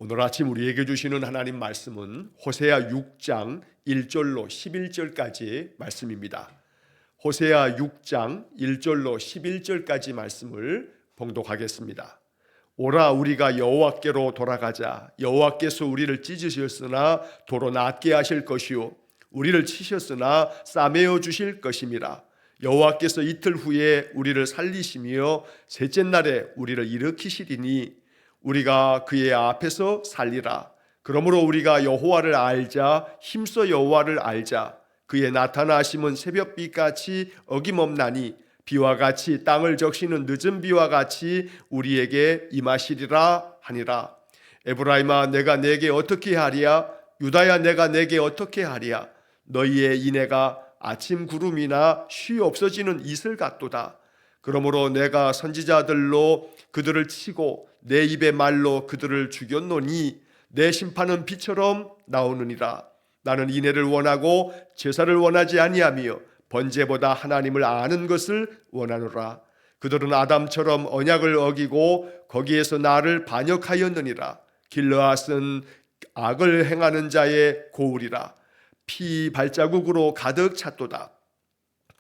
오늘 아침 우리에게 주시는 하나님 말씀은 호세아 6장 1절로 11절까지 말씀입니다. 호세아 6장 1절로 11절까지 말씀을 봉독하겠습니다. 오라 우리가 여호와께로 돌아가자. 여호와께서 우리를 찢으셨으나 도로 낫게 하실 것이요 우리를 치셨으나 싸매어 주실 것임이라. 여호와께서 이틀 후에 우리를 살리시며 셋째 날에 우리를 일으키시리니 우리가 그의 앞에서 살리라. 그러므로 우리가 여호와를 알자. 힘써 여호와를 알자. 그의 나타나심은 새벽비같이 어김없나니 비와 같이 땅을 적시는 늦은 비와 같이 우리에게 임하시리라 하니라. 에브라임아 내가 내게 어떻게 하리야? 유다야 내가 내게 어떻게 하리야? 너희의 인애가 아침 구름이나 쉬 없어지는 이슬 같도다. 그러므로 내가 선지자들로 그들을 치고 내 입의 말로 그들을 죽였노니 내 심판은 비처럼 나오느니라. 나는 인애를 원하고 제사를 원하지 아니하며 번제보다 하나님을 아는 것을 원하노라. 그들은 아담처럼 언약을 어기고 거기에서 나를 반역하였느니라. 길르앗은 악을 행하는 자의 고울이라. 피 발자국으로 가득 찼도다.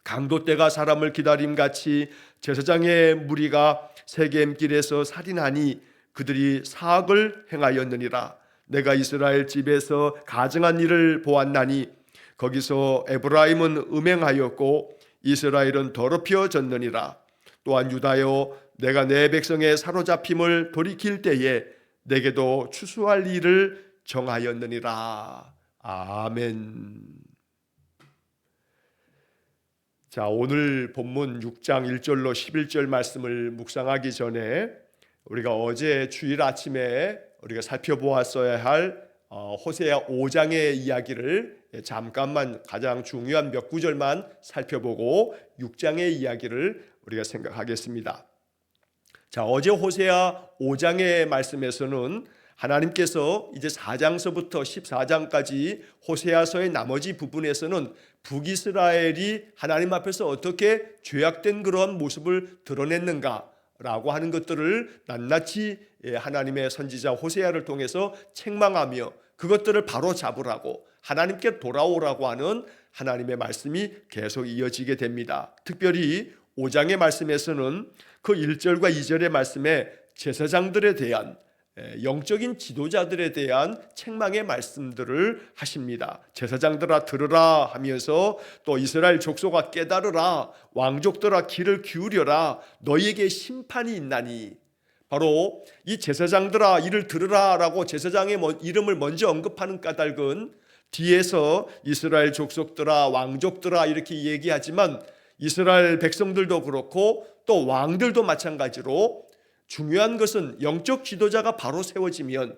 강도떼가 사람을 기다림같이 제사장의 무리가 세겜길에서 살인하니 그들이 사악을 행하였느니라. 내가 이스라엘 집에서 가증한 일을 보았나니 거기서 에브라임은 음행하였고 이스라엘은 더럽혀졌느니라. 또한 유다여 내가 내 백성의 사로잡힘을 돌이킬 때에 내게도 추수할 일을 정하였느니라. 아멘. 자, 오늘 본문 6장 1절로 11절 말씀을 묵상하기 전에 우리가 어제 주일 아침에 우리가 살펴보았어야 할 호세아 5장의 이야기를 잠깐만 가장 중요한 몇 구절만 살펴보고 6장의 이야기를 우리가 생각하겠습니다. 자, 어제 호세아 5장의 말씀에서는 하나님께서 이제 4장서부터 14장까지 호세아서의 나머지 부분에서는 북이스라엘이 하나님 앞에서 어떻게 죄악된 그런 모습을 드러냈는가라고 하는 것들을 낱낱이 하나님의 선지자 호세아를 통해서 책망하며 그것들을 바로 잡으라고 하나님께 돌아오라고 하는 하나님의 말씀이 계속 이어지게 됩니다. 특별히 5장의 말씀에서는 그 1절과 2절의 말씀에 제사장들에 대한 영적인 지도자들에 대한 책망의 말씀들을 하십니다. 제사장들아 들으라 하면서 또 이스라엘 족속아 깨달으라. 왕족들아 귀를 기울여라. 너희에게 심판이 있나니. 바로 이 제사장들아 이를 들으라 라고 제사장의 이름을 먼저 언급하는 까닭은 뒤에서 이스라엘 족속들아 왕족들아 이렇게 얘기하지만 이스라엘 백성들도 그렇고 또 왕들도 마찬가지로 중요한 것은 영적 지도자가 바로 세워지면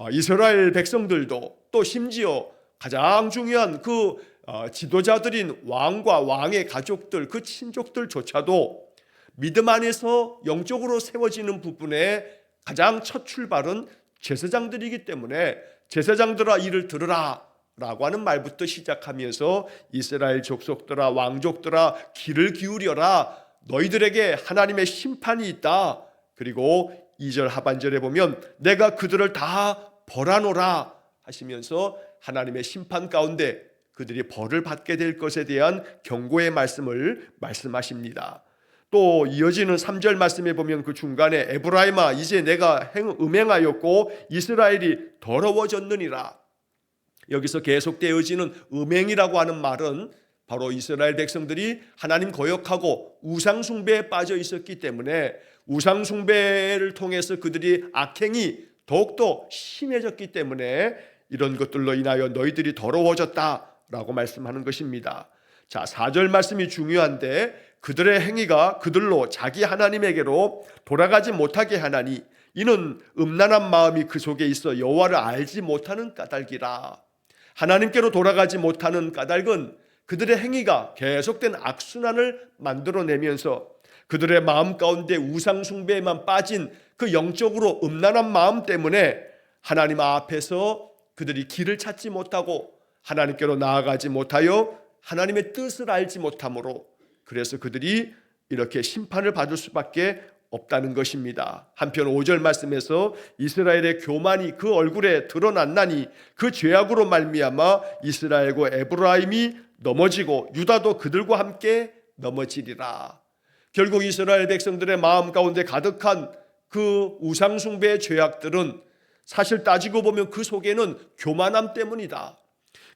이스라엘 백성들도 또 심지어 가장 중요한 그 지도자들인 왕과 왕의 가족들 그 친족들조차도 믿음 안에서 영적으로 세워지는 부분에 가장 첫 출발은 제사장들이기 때문에 제사장들아 이를 들으라 라고 하는 말부터 시작하면서 이스라엘 족속들아 왕족들아 귀를 기울여라. 너희들에게 하나님의 심판이 있다. 그리고 2절 하반절에 보면 내가 그들을 다 벌하노라 하시면서 하나님의 심판 가운데 그들이 벌을 받게 될 것에 대한 경고의 말씀을 말씀하십니다. 또 이어지는 3절 말씀에 보면 그 중간에 에브라임아 이제 내가 음행하였고 이스라엘이 더러워졌느니라. 여기서 계속되어지는 음행이라고 하는 말은 바로 이스라엘 백성들이 하나님 거역하고 우상 숭배에 빠져 있었기 때문에 우상 숭배를 통해서 그들이 악행이 더욱더 심해졌기 때문에 이런 것들로 인하여 너희들이 더러워졌다라고 말씀하는 것입니다. 자, 4절 말씀이 중요한데 그들의 행위가 그들로 자기 하나님에게로 돌아가지 못하게 하나니 이는 음란한 마음이 그 속에 있어 여호와를 알지 못하는 까닭이라. 하나님께로 돌아가지 못하는 까닭은 그들의 행위가 계속된 악순환을 만들어내면서 그들의 마음 가운데 우상 숭배에만 빠진 그 영적으로 음란한 마음 때문에 하나님 앞에서 그들이 길을 찾지 못하고 하나님께로 나아가지 못하여 하나님의 뜻을 알지 못함으로 그래서 그들이 이렇게 심판을 받을 수밖에 없다는 것입니다. 한편 5절 말씀에서 이스라엘의 교만이 그 얼굴에 드러났나니 그 죄악으로 말미암아 이스라엘과 에브라임이 넘어지고 유다도 그들과 함께 넘어지리라. 결국 이스라엘 백성들의 마음 가운데 가득한 그 우상숭배의 죄악들은 사실 따지고 보면 그 속에는 교만함 때문이다.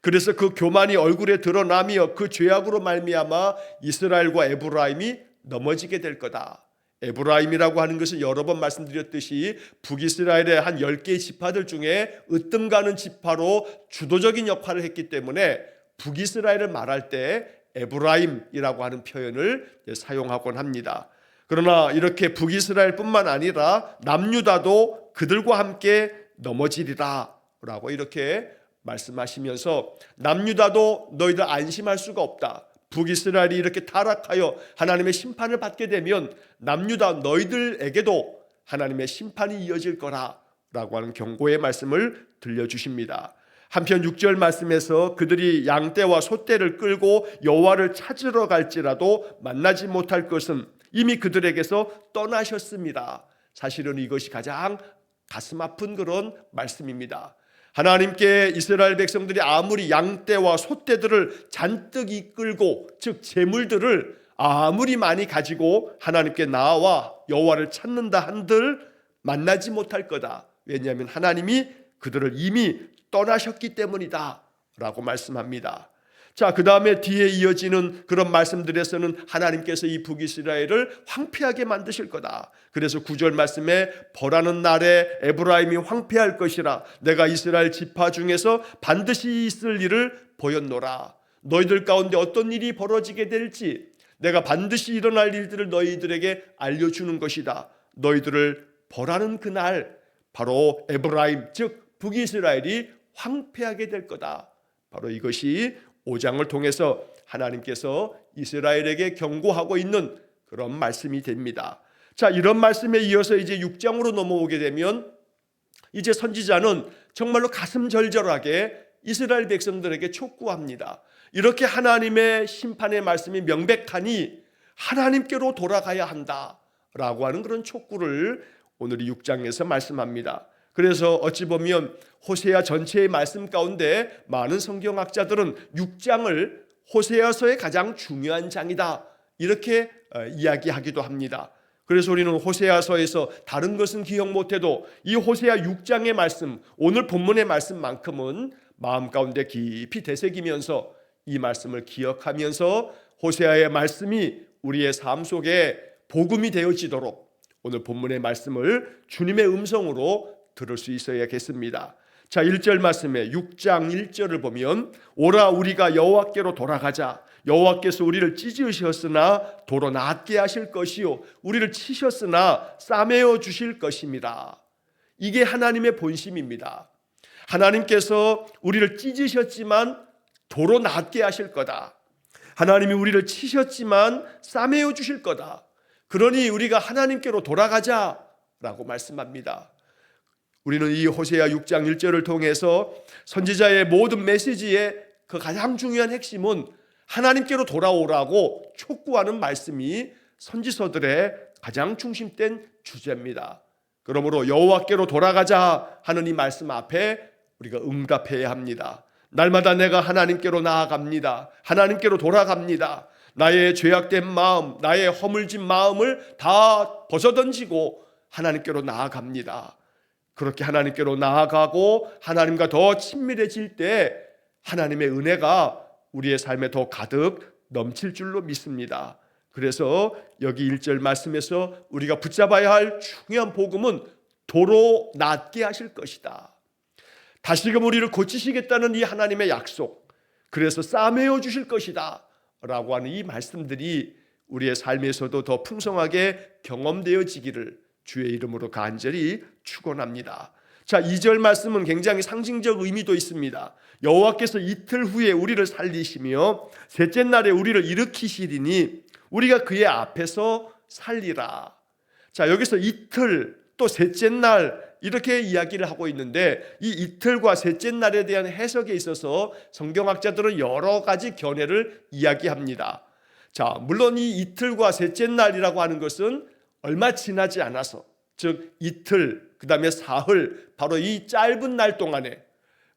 그래서 그 교만이 얼굴에 드러나며 그 죄악으로 말미암아 이스라엘과 에브라임이 넘어지게 될 거다. 에브라임이라고 하는 것은 여러 번 말씀드렸듯이 북이스라엘의 한 10개의 지파들 중에 으뜸 가는 지파로 주도적인 역할을 했기 때문에 북이스라엘을 말할 때 에브라임이라고 하는 표현을 사용하곤 합니다. 그러나 이렇게 북이스라엘뿐만 아니라 남유다도 그들과 함께 넘어지리라 라고 이렇게 말씀하시면서 남유다도 너희들 안심할 수가 없다. 북이스라엘이 이렇게 타락하여 하나님의 심판을 받게 되면 남유다 너희들에게도 하나님의 심판이 이어질 거라 라고 하는 경고의 말씀을 들려주십니다. 한편 6절 말씀에서 그들이 양떼와 소떼를 끌고 여호와를 찾으러 갈지라도 만나지 못할 것은 이미 그들에게서 떠나셨습니다. 사실은 이것이 가장 가슴 아픈 그런 말씀입니다. 하나님께 이스라엘 백성들이 아무리 양떼와 소떼들을 잔뜩 이끌고 즉 재물들을 아무리 많이 가지고 하나님께 나와 여호와를 찾는다 한들 만나지 못할 거다. 왜냐하면 하나님이 그들을 이미 떠나셨기 때문이다 라고 말씀합니다. 자, 그 다음에 뒤에 이어지는 그런 말씀들에서는 하나님께서 이 북이스라엘을 황폐하게 만드실 거다. 그래서 9절 말씀에 벌하는 날에 에브라임이 황폐할 것이라 내가 이스라엘 지파 중에서 반드시 있을 일을 보였노라. 너희들 가운데 어떤 일이 벌어지게 될지 내가 반드시 일어날 일들을 너희들에게 알려주는 것이다. 너희들을 벌하는 그날 바로 에브라임 즉 북이스라엘이 황폐하게 될 거다. 바로 이것이 5장을 통해서 하나님께서 이스라엘에게 경고하고 있는 그런 말씀이 됩니다. 자, 이런 말씀에 이어서 이제 6장으로 넘어오게 되면 이제 선지자는 정말로 가슴 절절하게 이스라엘 백성들에게 촉구합니다. 이렇게 하나님의 심판의 말씀이 명백하니 하나님께로 돌아가야 한다라고 하는 그런 촉구를 오늘 이 6장에서 말씀합니다. 그래서 어찌 보면 호세아 전체의 말씀 가운데 많은 성경학자들은 6장을 호세아서의 가장 중요한 장이다 이렇게 이야기하기도 합니다. 그래서 우리는 호세아서에서 다른 것은 기억 못해도 이 호세아 6장의 말씀, 오늘 본문의 말씀만큼은 마음 가운데 깊이 되새기면서 이 말씀을 기억하면서 호세아의 말씀이 우리의 삶 속에 복음이 되어지도록 오늘 본문의 말씀을 주님의 음성으로 들을 수 있어야겠습니다. 자, 1절 말씀에 6장 1절을 보면 오라 우리가 여호와께로 돌아가자. 여호와께서 우리를 찢으셨으나 도로 낫게 하실 것이요 우리를 치셨으나 싸매어 주실 것입니다. 이게 하나님의 본심입니다. 하나님께서 우리를 찢으셨지만 도로 낫게 하실 거다. 하나님이 우리를 치셨지만 싸매어 주실 거다. 그러니 우리가 하나님께로 돌아가자라고 말씀합니다. 우리는 이 호세아 6장 1절을 통해서 선지자의 모든 메시지의 그 가장 중요한 핵심은 하나님께로 돌아오라고 촉구하는 말씀이 선지서들의 가장 중심된 주제입니다. 그러므로 여호와께로 돌아가자 하는 이 말씀 앞에 우리가 응답해야 합니다. 날마다 내가 하나님께로 나아갑니다. 하나님께로 돌아갑니다. 나의 죄악된 마음, 나의 허물진 마음을 다 벗어던지고 하나님께로 나아갑니다. 그렇게 하나님께로 나아가고 하나님과 더 친밀해질 때 하나님의 은혜가 우리의 삶에 더 가득 넘칠 줄로 믿습니다. 그래서 여기 1절 말씀에서 우리가 붙잡아야 할 중요한 복음은 도로 낫게 하실 것이다. 다시금 우리를 고치시겠다는 이 하나님의 약속, 그래서 싸매어 주실 것이다 라고 하는 이 말씀들이 우리의 삶에서도 더 풍성하게 경험되어지기를 주의 이름으로 간절히 축원합니다. 자, 2절 말씀은 굉장히 상징적 의미도 있습니다. 여호와께서 이틀 후에 우리를 살리시며 셋째 날에 우리를 일으키시리니 우리가 그의 앞에서 살리라. 자, 여기서 이틀 또 셋째 날 이렇게 이야기를 하고 있는데 이 이틀과 셋째 날에 대한 해석에 있어서 성경학자들은 여러 가지 견해를 이야기합니다. 자, 물론 이 이틀과 셋째 날이라고 하는 것은 얼마 지나지 않아서, 즉 이틀, 그 다음에 사흘, 바로 이 짧은 날 동안에,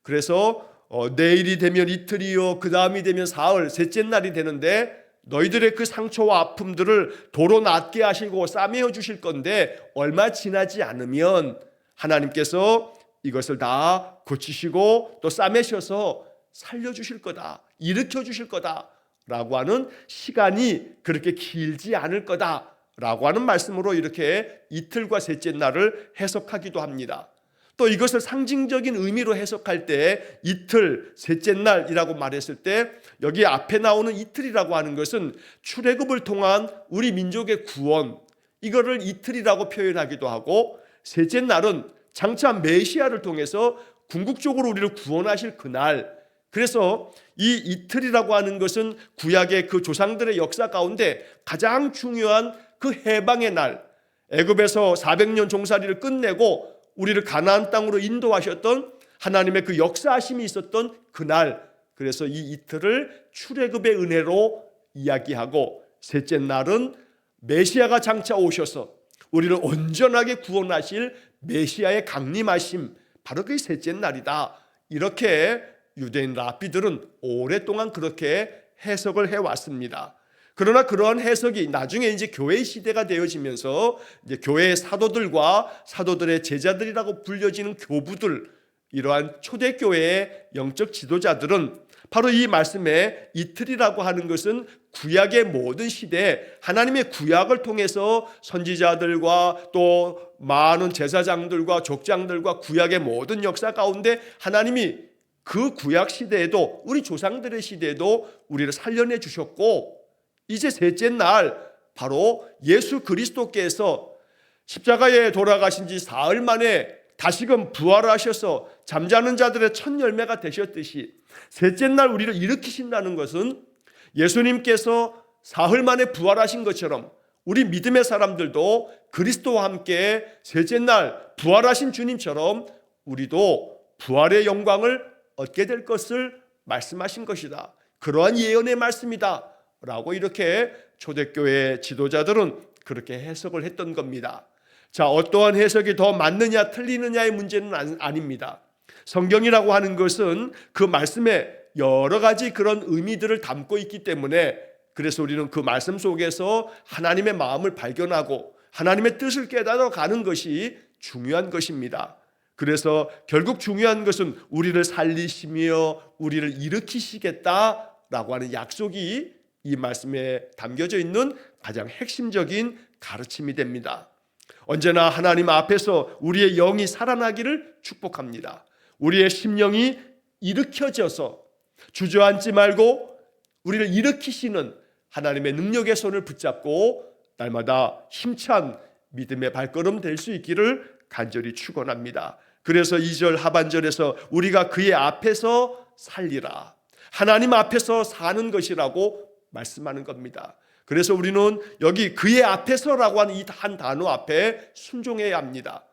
그래서 내일이 되면 이틀이요, 그 다음이 되면 사흘, 셋째 날이 되는데 너희들의 그 상처와 아픔들을 도로 낫게 하시고 싸매어 주실 건데 얼마 지나지 않으면 하나님께서 이것을 다 고치시고 또 싸매셔서 살려주실 거다, 일으켜 주실 거다 라고 하는, 시간이 그렇게 길지 않을 거다 라고 하는 말씀으로 이렇게 이틀과 셋째 날을 해석하기도 합니다. 또 이것을 상징적인 의미로 해석할 때 이틀, 셋째 날이라고 말했을 때 여기 앞에 나오는 이틀이라고 하는 것은 출애굽을 통한 우리 민족의 구원, 이거를 이틀이라고 표현하기도 하고, 셋째 날은 장차 메시아를 통해서 궁극적으로 우리를 구원하실 그날, 그래서 이 이틀이라고 하는 것은 구약의 그 조상들의 역사 가운데 가장 중요한 그 해방의 날, 애굽에서 400년 종살이를 끝내고 우리를 가나안 땅으로 인도하셨던 하나님의 그 역사하심이 있었던 그날, 그래서 이 이틀을 출애굽의 은혜로 이야기하고, 셋째 날은 메시아가 장차 오셔서 우리를 온전하게 구원하실 메시아의 강림하심, 바로 그 셋째 날이다. 이렇게 유대인 랍비들은 오랫동안 그렇게 해석을 해왔습니다. 그러나 그러한 해석이 나중에 이제 교회 시대가 되어지면서 이제 교회의 사도들과 사도들의 제자들이라고 불려지는 교부들, 이러한 초대교회의 영적 지도자들은 바로 이 말씀에 이틀이라고 하는 것은 구약의 모든 시대에 하나님의 구약을 통해서 선지자들과 또 많은 제사장들과 족장들과 구약의 모든 역사 가운데 하나님이 그 구약 시대에도, 우리 조상들의 시대에도 우리를 살려내 주셨고, 이제 셋째 날 바로 예수 그리스도께서 십자가에 돌아가신 지 사흘 만에 다시금 부활하셔서 잠자는 자들의 첫 열매가 되셨듯이 셋째 날 우리를 일으키신다는 것은 예수님께서 사흘 만에 부활하신 것처럼 우리 믿음의 사람들도 그리스도와 함께 셋째 날 부활하신 주님처럼 우리도 부활의 영광을 얻게 될 것을 말씀하신 것이다, 그러한 예언의 말씀이다 라고 이렇게 초대교회 지도자들은 그렇게 해석을 했던 겁니다. 자, 어떠한 해석이 더 맞느냐 틀리느냐의 문제는 아닙니다. 성경이라고 하는 것은 그 말씀에 여러 가지 그런 의미들을 담고 있기 때문에, 그래서 우리는 그 말씀 속에서 하나님의 마음을 발견하고 하나님의 뜻을 깨달아 가는 것이 중요한 것입니다. 그래서 결국 중요한 것은 우리를 살리시며 우리를 일으키시겠다라고 하는 약속이 이 말씀에 담겨져 있는 가장 핵심적인 가르침이 됩니다. 언제나 하나님 앞에서 우리의 영이 살아나기를 축복합니다. 우리의 심령이 일으켜져서 주저앉지 말고 우리를 일으키시는 하나님의 능력의 손을 붙잡고 날마다 힘찬 믿음의 발걸음 될 수 있기를 간절히 축원합니다. 그래서 2절 하반절에서 우리가 그의 앞에서 살리라, 하나님 앞에서 사는 것이라고 말씀하는 겁니다. 그래서 우리는 여기 그의 앞에서라고 하는 이 한 단어 앞에 순종해야 합니다.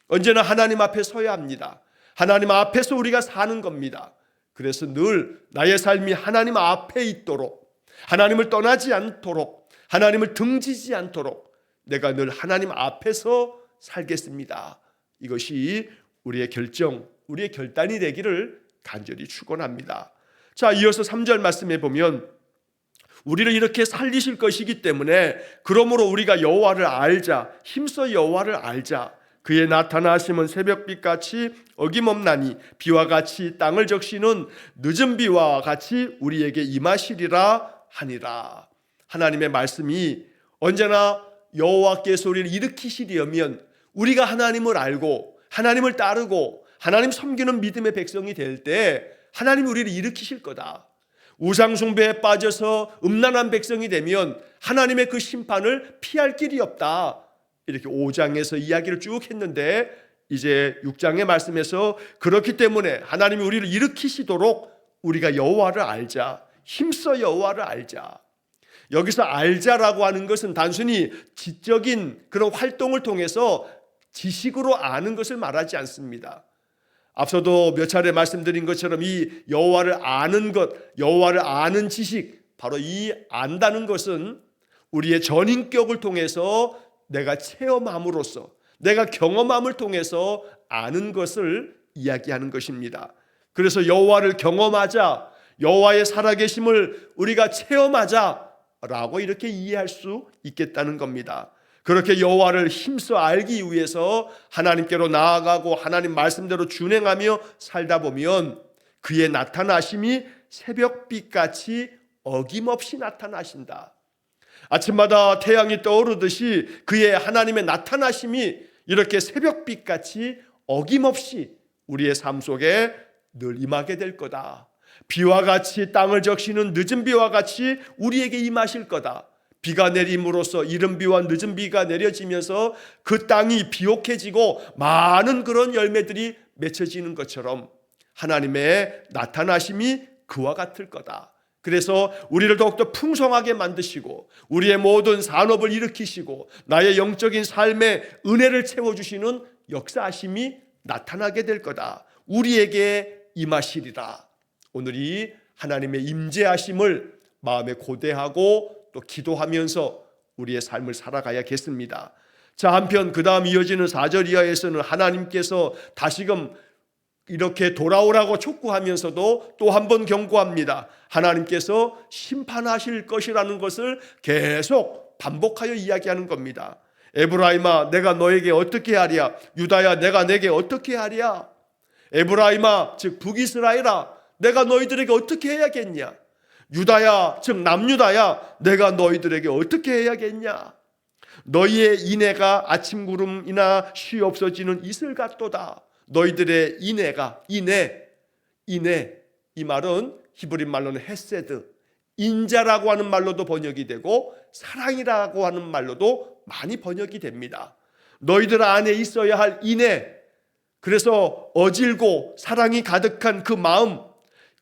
언제나 하나님 앞에 서야 합니다. 하나님 앞에서 우리가 사는 겁니다. 그래서 늘 나의 삶이 하나님 앞에 있도록, 하나님을 떠나지 않도록, 하나님을 등지지 않도록 내가 늘 하나님 앞에서 살겠습니다. 이것이 우리의 결정, 우리의 결단이 되기를 간절히 축원합니다. 자, 이어서 3절 말씀에 보면 우리를 이렇게 살리실 것이기 때문에 그러므로 우리가 여호와를 알자, 힘써 여호와를 알자. 그의 나타나심은 새벽빛같이 어김없나니 비와 같이 땅을 적시는 늦은 비와 같이 우리에게 임하시리라 하니라. 하나님의 말씀이 언제나 여호와께서 우리를 일으키시려면 우리가 하나님을 알고 하나님을 따르고 하나님 섬기는 믿음의 백성이 될 때 하나님이 우리를 일으키실 거다. 우상숭배에 빠져서 음란한 백성이 되면 하나님의 그 심판을 피할 길이 없다. 이렇게 5장에서 이야기를 쭉 했는데 이제 6장의 말씀에서 그렇기 때문에 하나님이 우리를 일으키시도록 우리가 여호와를 알자, 힘써 여호와를 알자. 여기서 알자라고 하는 것은 단순히 지적인 그런 활동을 통해서 지식으로 아는 것을 말하지 않습니다. 앞서도 몇 차례 말씀드린 것처럼 이 여호와를 아는 것, 여호와를 아는 지식, 바로 이 안다는 것은 우리의 전인격을 통해서 내가 체험함으로써, 내가 경험함을 통해서 아는 것을 이야기하는 것입니다. 그래서 여호와를 경험하자, 여호와의 살아계심을 우리가 체험하자라고 이렇게 이해할 수 있겠다는 겁니다. 그렇게 여호와를 힘써 알기 위해서 하나님께로 나아가고 하나님 말씀대로 준행하며 살다 보면 그의 나타나심이 새벽빛같이 어김없이 나타나신다. 아침마다 태양이 떠오르듯이 그의 하나님의 나타나심이 이렇게 새벽빛같이 어김없이 우리의 삶 속에 늘 임하게 될 거다. 비와 같이 땅을 적시는 늦은 비와 같이 우리에게 임하실 거다. 비가 내림으로써 이른 비와 늦은 비가 내려지면서 그 땅이 비옥해지고 많은 그런 열매들이 맺혀지는 것처럼 하나님의 나타나심이 그와 같을 거다. 그래서 우리를 더욱더 풍성하게 만드시고 우리의 모든 산업을 일으키시고 나의 영적인 삶에 은혜를 채워주시는 역사하심이 나타나게 될 거다. 우리에게 임하시리라. 오늘 이 하나님의 임재하심을 마음에 고대하고 또 기도하면서 우리의 삶을 살아가야겠습니다. 자, 한편 그 다음 이어지는 4절 이하에서는 하나님께서 다시금 이렇게 돌아오라고 촉구하면서도 또 한 번 경고합니다. 하나님께서 심판하실 것이라는 것을 계속 반복하여 이야기하는 겁니다. 에브라임아 내가 너에게 어떻게 하랴, 유다야 내가 내게 어떻게 하랴. 에브라임아 즉 북이스라엘아 내가 너희들에게 어떻게 해야겠냐. 유다야 즉 남유다야 내가 너희들에게 어떻게 해야겠냐. 너희의 인애가 아침 구름이나 쉬 없어지는 이슬 같도다. 너희들의 인애가 인애 이 말은 히브리 말로는 헤세드, 인자라고 하는 말로도 번역이 되고 사랑이라고 하는 말로도 많이 번역이 됩니다. 너희들 안에 있어야 할 인애, 그래서 어질고 사랑이 가득한 그 마음,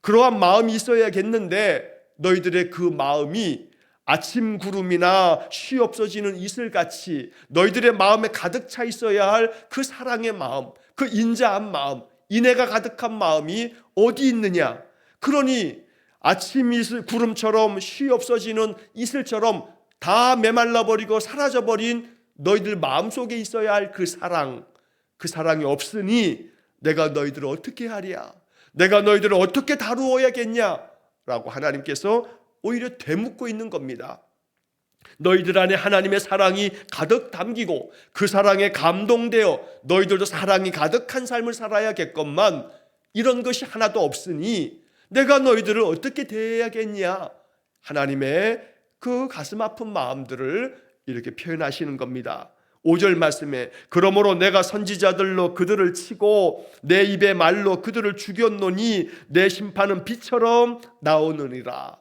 그러한 마음이 있어야겠는데 너희들의 그 마음이 아침 구름이나 쉬 없어지는 이슬같이 너희들의 마음에 가득 차 있어야 할 그 사랑의 마음, 그 인자한 마음, 인애가 가득한 마음이 어디 있느냐. 그러니 아침 이슬 구름처럼 쉬 없어지는 이슬처럼 다 메말라버리고 사라져버린 너희들 마음속에 있어야 할 그 사랑, 그 사랑이 없으니 내가 너희들을 어떻게 하랴, 내가 너희들을 어떻게 다루어야겠냐 라고 하나님께서 오히려 되묻고 있는 겁니다. 너희들 안에 하나님의 사랑이 가득 담기고 그 사랑에 감동되어 너희들도 사랑이 가득한 삶을 살아야겠건만 이런 것이 하나도 없으니 내가 너희들을 어떻게 대해야겠냐. 하나님의 그 가슴 아픈 마음들을 이렇게 표현하시는 겁니다. 5절 말씀에 그러므로 내가 선지자들로 그들을 치고 내 입의 말로 그들을 죽였노니 내 심판은 비처럼 나오느니라.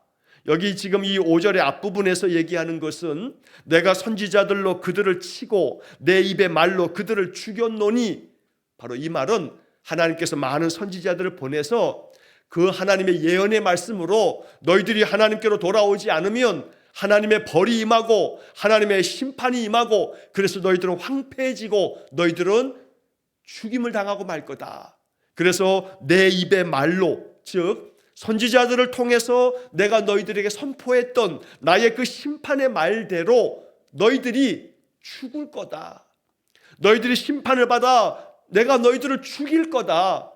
여기 지금 이 5절의 앞부분에서 얘기하는 것은 내가 선지자들로 그들을 치고 내 입의 말로 그들을 죽였노니, 바로 이 말은 하나님께서 많은 선지자들을 보내서 그 하나님의 예언의 말씀으로 너희들이 하나님께로 돌아오지 않으면 하나님의 벌이 임하고 하나님의 심판이 임하고 그래서 너희들은 황폐해지고 너희들은 죽임을 당하고 말 거다. 그래서 내 입의 말로, 즉 선지자들을 통해서 내가 너희들에게 선포했던 나의 그 심판의 말대로 너희들이 죽을 거다. 너희들이 심판을 받아 내가 너희들을 죽일 거다.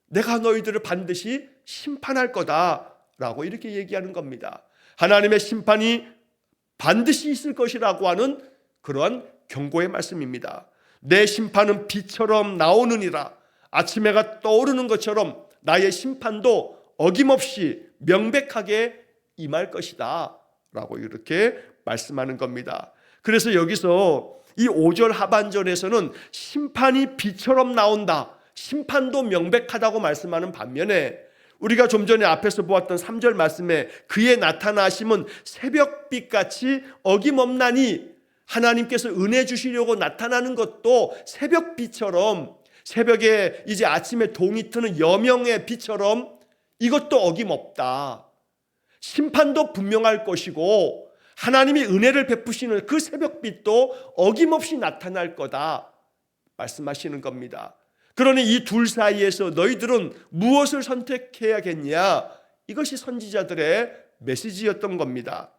내가 너희들을 반드시 심판할 거다 라고 이렇게 얘기하는 겁니다. 하나님의 심판이 반드시 있을 것이라고 하는 그러한 경고의 말씀입니다. 내 심판은 비처럼 나오느니라. 아침 해가 떠오르는 것처럼 나의 심판도 어김없이 명백하게 임할 것이다 라고 이렇게 말씀하는 겁니다. 그래서 여기서 이 5절 하반절에서는 심판이 비처럼 나온다, 심판도 명백하다고 말씀하는 반면에 우리가 좀 전에 앞에서 보았던 3절 말씀에 그의 나타나심은 새벽빛같이 어김없나니, 하나님께서 은혜 주시려고 나타나는 것도 새벽빛처럼, 새벽에 이제 아침에 동이 트는 여명의 빛처럼 이것도 어김없다. 심판도 분명할 것이고 하나님이 은혜를 베푸시는 그 새벽빛도 어김없이 나타날 거다 말씀하시는 겁니다. 그러니 이 둘 사이에서 너희들은 무엇을 선택해야겠냐? 이것이 선지자들의 메시지였던 겁니다.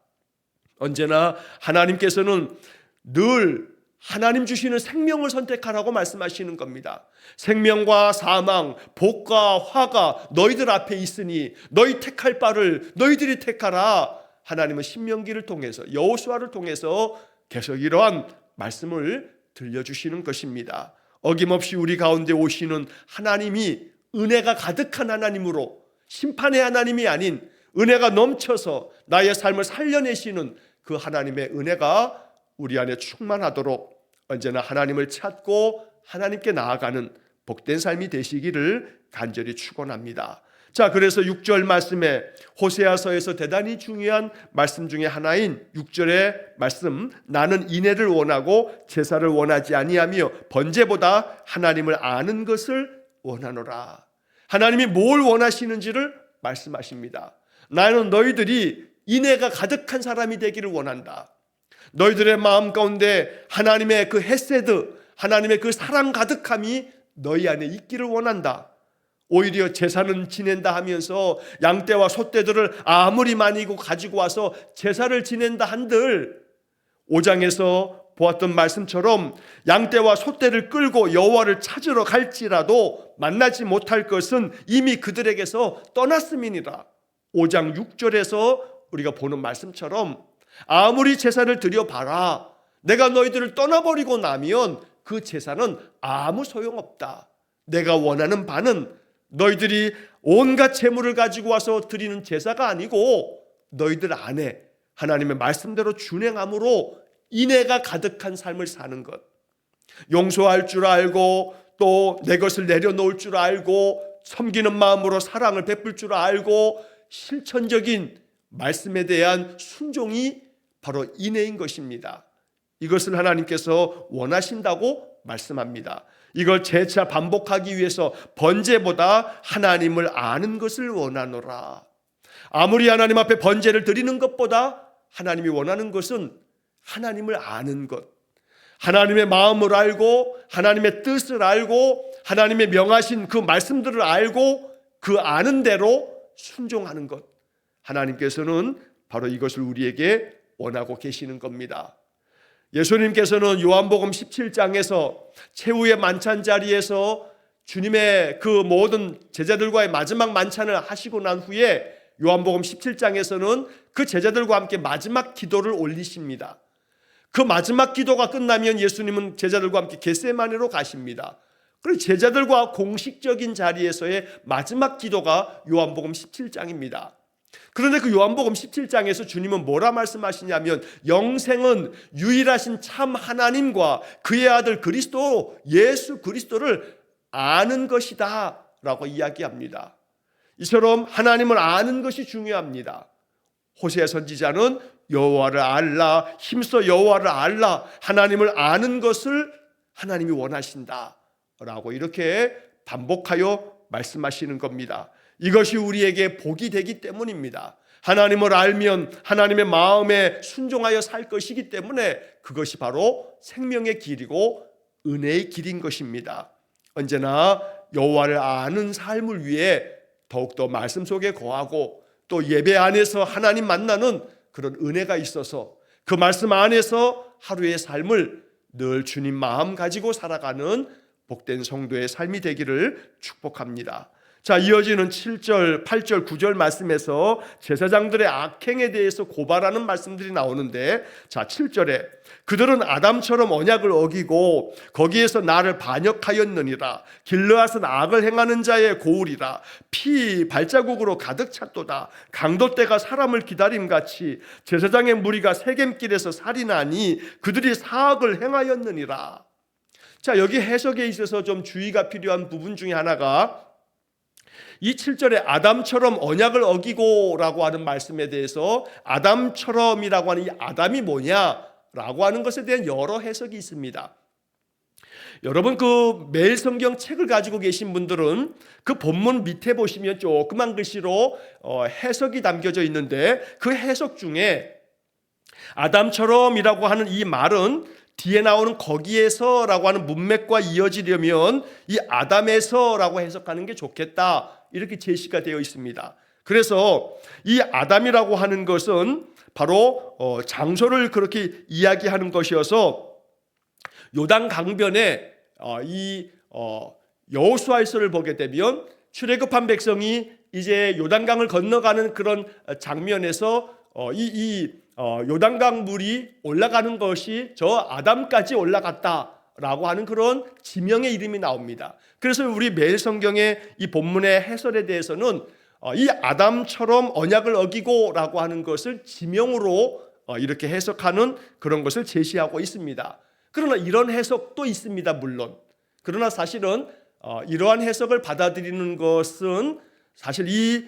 언제나 하나님께서는 늘 하나님 주시는 생명을 선택하라고 말씀하시는 겁니다. 생명과 사망, 복과 화가 너희들 앞에 있으니 너희 택할 바를 너희들이 택하라. 하나님은 신명기를 통해서, 여호수아를 통해서 계속 이러한 말씀을 들려주시는 것입니다. 어김없이 우리 가운데 오시는 하나님이 은혜가 가득한 하나님으로, 심판의 하나님이 아닌 은혜가 넘쳐서 나의 삶을 살려내시는 그 하나님의 은혜가 우리 안에 충만하도록 언제나 하나님을 찾고 하나님께 나아가는 복된 삶이 되시기를 간절히 축원합니다. 자, 그래서 6절 말씀에 호세아서에서 대단히 중요한 말씀 중에 하나인 6절의 말씀, 나는 인애를 원하고 제사를 원하지 아니하며 번제보다 하나님을 아는 것을 원하노라. 하나님이 뭘 원하시는지를 말씀하십니다. 나는 너희들이 인애가 가득한 사람이 되기를 원한다. 너희들의 마음 가운데 하나님의 그 헤세드, 하나님의 그 사랑 가득함이 너희 안에 있기를 원한다. 오히려 제사는 지낸다 하면서 양떼와 소떼들을 아무리 많이 가지고 와서 제사를 지낸다 한들 5장에서 보았던 말씀처럼 양떼와 소떼를 끌고 여호와를 찾으러 갈지라도 만나지 못할 것은 이미 그들에게서 떠났음이니라. 5장 6절에서 우리가 보는 말씀처럼 아무리 제사를 드려봐라, 내가 너희들을 떠나버리고 나면 그 제사는 아무 소용없다. 내가 원하는 바는 너희들이 온갖 재물을 가지고 와서 드리는 제사가 아니고 너희들 안에 하나님의 말씀대로 준행함으로 인애가 가득한 삶을 사는 것, 용서할 줄 알고 또 내 것을 내려놓을 줄 알고 섬기는 마음으로 사랑을 베풀 줄 알고 실천적인 말씀에 대한 순종이 바로 인애인 것입니다. 이것을 하나님께서 원하신다고 말씀합니다. 이걸 재차 반복하기 위해서 번제보다 하나님을 아는 것을 원하노라. 아무리 하나님 앞에 번제를 드리는 것보다 하나님이 원하는 것은 하나님을 아는 것, 하나님의 마음을 알고 하나님의 뜻을 알고 하나님의 명하신 그 말씀들을 알고 그 아는 대로 순종하는 것, 하나님께서는 바로 이것을 우리에게 원하고 계시는 겁니다. 예수님께서는 요한복음 17장에서 최후의 만찬 자리에서 주님의 그 모든 제자들과의 마지막 만찬을 하시고 난 후에 요한복음 17장에서는 그 제자들과 함께 마지막 기도를 올리십니다. 그 마지막 기도가 끝나면 예수님은 제자들과 함께 겟세마네로 가십니다. 그리고 제자들과 공식적인 자리에서의 마지막 기도가 요한복음 17장입니다. 그런데 그 요한복음 17장에서 주님은 뭐라 말씀하시냐면 영생은 유일하신 참 하나님과 그의 아들 그리스도 예수 그리스도를 아는 것이다 라고 이야기합니다. 이처럼 하나님을 아는 것이 중요합니다. 호세아 선지자는 여호와를 알라, 힘써 여호와를 알라, 하나님을 아는 것을 하나님이 원하신다 라고 이렇게 반복하여 말씀하시는 겁니다. 이것이 우리에게 복이 되기 때문입니다. 하나님을 알면 하나님의 마음에 순종하여 살 것이기 때문에 그것이 바로 생명의 길이고 은혜의 길인 것입니다. 언제나 여호와를 아는 삶을 위해 더욱더 말씀 속에 거하고 또 예배 안에서 하나님 만나는 그런 은혜가 있어서 그 말씀 안에서 하루의 삶을 늘 주님 마음 가지고 살아가는 복된 성도의 삶이 되기를 축복합니다. 자, 이어지는 7절, 8절, 9절 말씀에서 제사장들의 악행에 대해서 고발하는 말씀들이 나오는데, 자, 7절에 그들은 아담처럼 언약을 어기고 거기에서 나를 반역하였느니라. 길르앗은 악을 행하는 자의 고울이라. 피 발자국으로 가득 찼도다. 강도떼가 사람을 기다림같이 제사장의 무리가 세겜길에서 살인하니 그들이 사악을 행하였느니라. 자, 여기 해석에 있어서 좀 주의가 필요한 부분 중에 하나가 이 7절에 아담처럼 언약을 어기고 라고 하는 말씀에 대해서 아담처럼이라고 하는 이 아담이 뭐냐라고 하는 것에 대한 여러 해석이 있습니다. 여러분 그 매일 성경 책을 가지고 계신 분들은 그 본문 밑에 보시면 조그만 글씨로 해석이 담겨져 있는데 그 해석 중에 아담처럼이라고 하는 이 말은 뒤에 나오는 거기에서라고 하는 문맥과 이어지려면 이 아담에서라고 해석하는 게 좋겠다 이렇게 제시가 되어 있습니다. 그래서 이 아담이라고 하는 것은 바로 장소를 그렇게 이야기하는 것이어서 요단 강변에 여호수아서를 보게 되면 출애굽한 백성이 이제 요단강을 건너가는 그런 장면에서 요단강 물이 올라가는 것이 저 아담까지 올라갔다라고 하는 그런 지명의 이름이 나옵니다. 그래서 우리 매일 성경의 이 본문의 해설에 대해서는 이 아담처럼 언약을 어기고라고 하는 것을 지명으로 이렇게 해석하는 그런 것을 제시하고 있습니다. 그러나 이런 해석도 있습니다, 물론. 그러나 사실은 이러한 해석을 받아들이는 것은 사실 이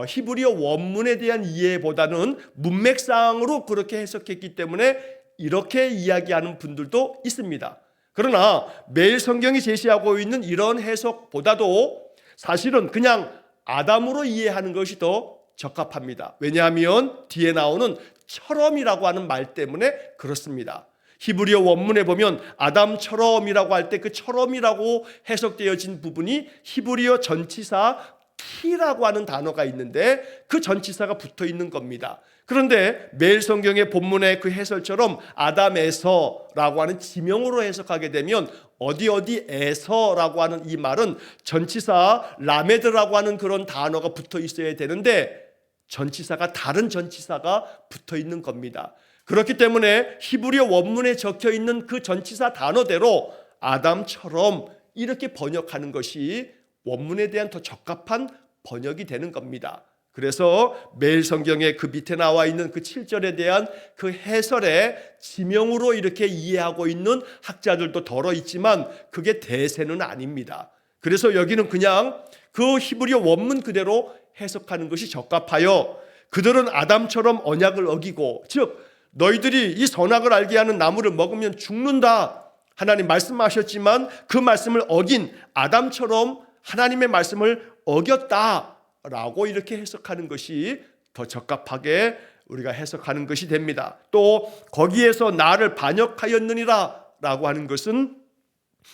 히브리어 원문에 대한 이해보다는 문맥상으로 그렇게 해석했기 때문에 이렇게 이야기하는 분들도 있습니다. 그러나 매일 성경이 제시하고 있는 이런 해석보다도 사실은 그냥 아담으로 이해하는 것이 더 적합합니다. 왜냐하면 뒤에 나오는 처럼이라고 하는 말 때문에 그렇습니다. 히브리어 원문에 보면 아담처럼이라고 할 때 그 처럼이라고 해석되어진 부분이 히브리어 전치사 키라고 하는 단어가 있는데 그 전치사가 붙어 있는 겁니다. 그런데 매일 성경의 본문의 그 해설처럼 아담에서라고 하는 지명으로 해석하게 되면 어디에서라고 하는 이 말은 전치사 라메드라고 하는 그런 단어가 붙어 있어야 되는데 전치사가 다른 전치사가 붙어 있는 겁니다. 그렇기 때문에 히브리어 원문에 적혀 있는 그 전치사 단어대로 아담처럼 이렇게 번역하는 것이 원문에 대한 더 적합한 번역이 되는 겁니다. 그래서 매일 성경에 그 밑에 나와 있는 그 7절에 대한 그 해설에 지명으로 이렇게 이해하고 있는 학자들도 덜어 있지만 그게 대세는 아닙니다. 그래서 여기는 그냥 그 히브리어 원문 그대로 해석하는 것이 적합하여 그들은 아담처럼 언약을 어기고, 즉 너희들이 이 선악을 알게 하는 나무를 먹으면 죽는다 하나님 말씀하셨지만 그 말씀을 어긴 아담처럼 하나님의 말씀을 어겼다라고 이렇게 해석하는 것이 더 적합하게 우리가 해석하는 것이 됩니다. 또 거기에서 나를 반역하였느니라 라고 하는 것은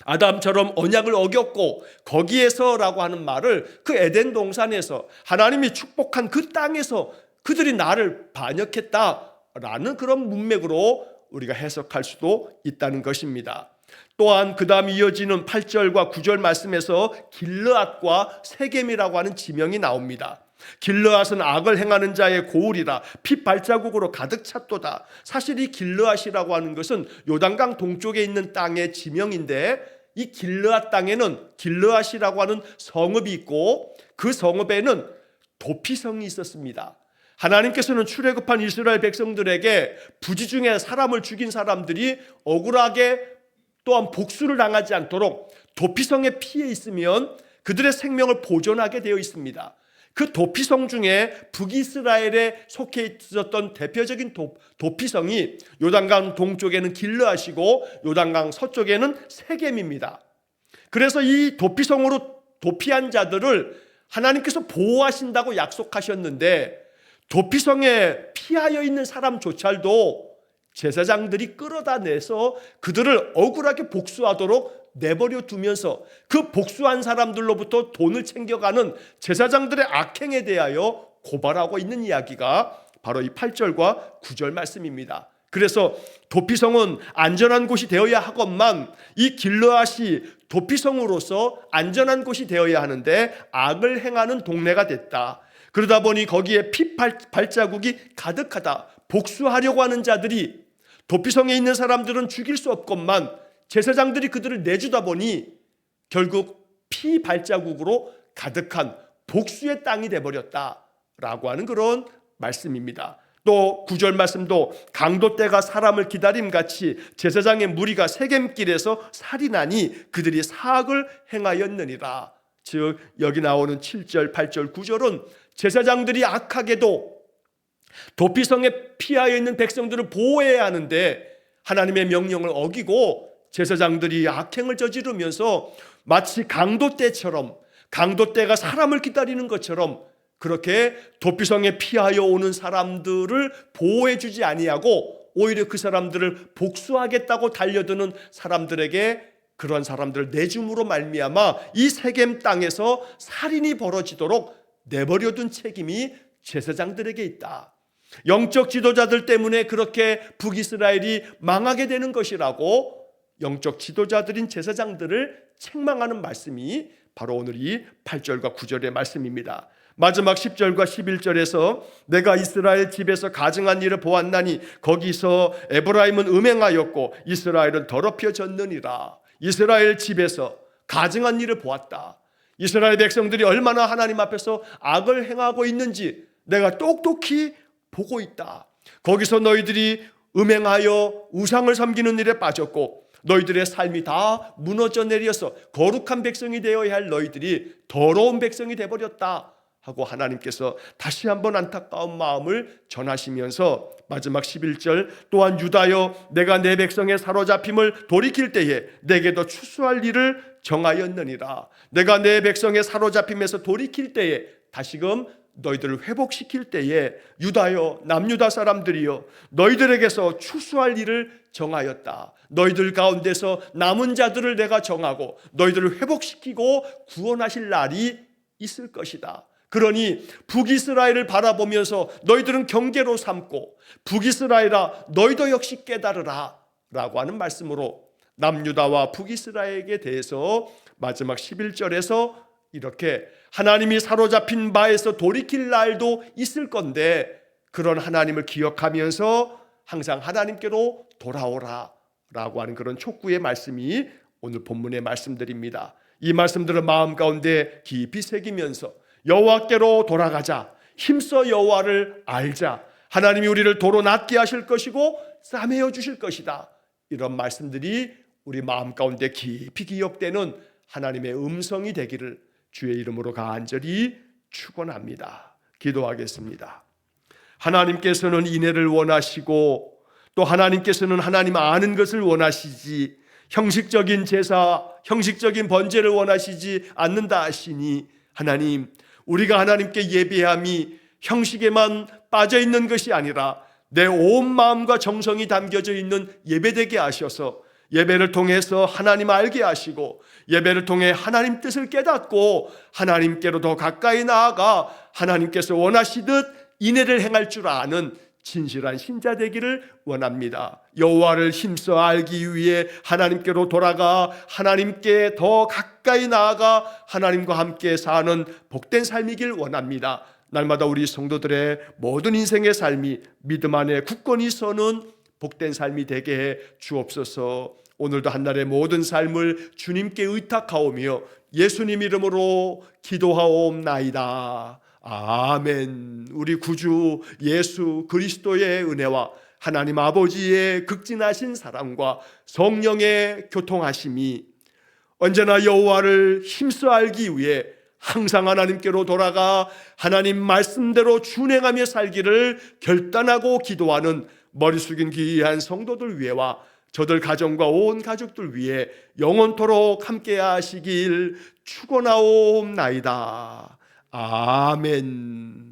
아담처럼 언약을 어겼고 거기에서라고 하는 말을 그 에덴 동산에서 하나님이 축복한 그 땅에서 그들이 나를 반역했다라는 그런 문맥으로 우리가 해석할 수도 있다는 것입니다. 또한 그 다음 이어지는 8절과 9절 말씀에서 길르앗과 세겜이라고 하는 지명이 나옵니다. 길르앗은 악을 행하는 자의 고울이라 피 발자국으로 가득 찼도다. 사실 이 길르앗이라고 하는 것은 요단강 동쪽에 있는 땅의 지명인데 이 길르앗 땅에는 길르앗이라고 하는 성읍이 있고 그 성읍에는 도피성이 있었습니다. 하나님께서는 출애굽한 이스라엘 백성들에게 부지 중에 사람을 죽인 사람들이 억울하게 또한 복수를 당하지 않도록 도피성에 피해 있으면 그들의 생명을 보존하게 되어 있습니다. 그 도피성 중에 북이스라엘에 속해 있었던 대표적인 도피성이 요단강 동쪽에는 길르앗이고 요단강 서쪽에는 세겜입니다. 그래서 이 도피성으로 도피한 자들을 하나님께서 보호하신다고 약속하셨는데 도피성에 피하여 있는 사람조차도 제사장들이 끌어다내서 그들을 억울하게 복수하도록 내버려 두면서 그 복수한 사람들로부터 돈을 챙겨가는 제사장들의 악행에 대하여 고발하고 있는 이야기가 바로 이 8절과 9절 말씀입니다. 그래서 도피성은 안전한 곳이 되어야 하건만 이 길르앗이 도피성으로서 안전한 곳이 되어야 하는데 악을 행하는 동네가 됐다. 그러다 보니 거기에 피 발자국이 가득하다. 복수하려고 하는 자들이 도피성에 있는 사람들은 죽일 수 없건만 제사장들이 그들을 내주다 보니 결국 피 발자국으로 가득한 복수의 땅이 되어버렸다라고 하는 그런 말씀입니다. 또 9절 말씀도 강도떼가 사람을 기다림같이 제사장의 무리가 세겜길에서 살인하니 그들이 사악을 행하였느니라. 즉 여기 나오는 7절, 8절, 9절은 제사장들이 악하게도 도피성에 피하여 있는 백성들을 보호해야 하는데 하나님의 명령을 어기고 제사장들이 악행을 저지르면서 마치 강도떼처럼 강도떼가 사람을 기다리는 것처럼 그렇게 도피성에 피하여 오는 사람들을 보호해 주지 아니하고 오히려 그 사람들을 복수하겠다고 달려드는 사람들에게 그런 사람들을 내줌으로 말미암아 이 세겜 땅에서 살인이 벌어지도록 내버려둔 책임이 제사장들에게 있다. 영적 지도자들 때문에 그렇게 북이스라엘이 망하게 되는 것이라고 영적 지도자들인 제사장들을 책망하는 말씀이 바로 오늘 이 8절과 9절의 말씀입니다. 마지막 10절과 11절에서 내가 이스라엘 집에서 가증한 일을 보았나니 거기서 에브라임은 음행하였고 이스라엘은 더럽혀졌느니라. 이스라엘 집에서 가증한 일을 보았다. 이스라엘 백성들이 얼마나 하나님 앞에서 악을 행하고 있는지 내가 똑똑히 보고 있다. 거기서 너희들이 음행하여 우상을 섬기는 일에 빠졌고 너희들의 삶이 다 무너져 내려서 거룩한 백성이 되어야 할 너희들이 더러운 백성이 되어버렸다 하고 하나님께서 다시 한번 안타까운 마음을 전하시면서 마지막 11절 또한 유다여 내가 내 백성의 사로잡힘을 돌이킬 때에 내게도 추수할 일을 정하였느니라. 내가 내 백성의 사로잡힘에서 돌이킬 때에 다시금 너희들을 회복시킬 때에 유다여 남유다 사람들이여 너희들에게서 추수할 일을 정하였다. 너희들 가운데서 남은 자들을 내가 정하고 너희들을 회복시키고 구원하실 날이 있을 것이다. 그러니 북이스라엘을 바라보면서 너희들은 경계로 삼고 북이스라엘아 너희도 역시 깨달으라 라고 하는 말씀으로 남유다와 북이스라엘에게 대해서 마지막 11절에서 이렇게 하나님이 사로잡힌 바에서 돌이킬 날도 있을 건데 그런 하나님을 기억하면서 항상 하나님께로 돌아오라 라고 하는 그런 촉구의 말씀이 오늘 본문의 말씀들입니다. 이 말씀들을 마음 가운데 깊이 새기면서 여호와께로 돌아가자, 힘써 여호와를 알자, 하나님이 우리를 도로 낫게 하실 것이고 싸매어 주실 것이다. 이런 말씀들이 우리 마음 가운데 깊이 기억되는 하나님의 음성이 되기를 주의 이름으로 간절히 축원합니다. 기도하겠습니다. 하나님께서는 인애를 원하시고 또 하나님께서는 하나님 아는 것을 원하시지 형식적인 제사, 형식적인 번제를 원하시지 않는다 하시니 하나님, 우리가 하나님께 예배함이 형식에만 빠져 있는 것이 아니라 내 온 마음과 정성이 담겨져 있는 예배되게 하셔서 예배를 통해서 하나님 알게 하시고 예배를 통해 하나님 뜻을 깨닫고 하나님께로 더 가까이 나아가 하나님께서 원하시듯 인애를 행할 줄 아는 진실한 신자 되기를 원합니다. 여호와를 힘써 알기 위해 하나님께로 돌아가 하나님께 더 가까이 나아가 하나님과 함께 사는 복된 삶이길 원합니다. 날마다 우리 성도들의 모든 인생의 삶이 믿음 안에 굳건히 서는 복된 삶이 되게 해 주옵소서. 오늘도 한날의 모든 삶을 주님께 의탁하오며 예수님 이름으로 기도하옵나이다. 아멘. 우리 구주 예수 그리스도의 은혜와 하나님 아버지의 극진하신 사랑과 성령의 교통하심이 언제나 여호와를 힘써 알기 위해 항상 하나님께로 돌아가 하나님 말씀대로 준행하며 살기를 결단하고 기도하는 머리 숙인 귀한 성도들 위해와 저들 가정과 온 가족들 위해 영원토록 함께 하시길 축원하옵나이다. 아멘.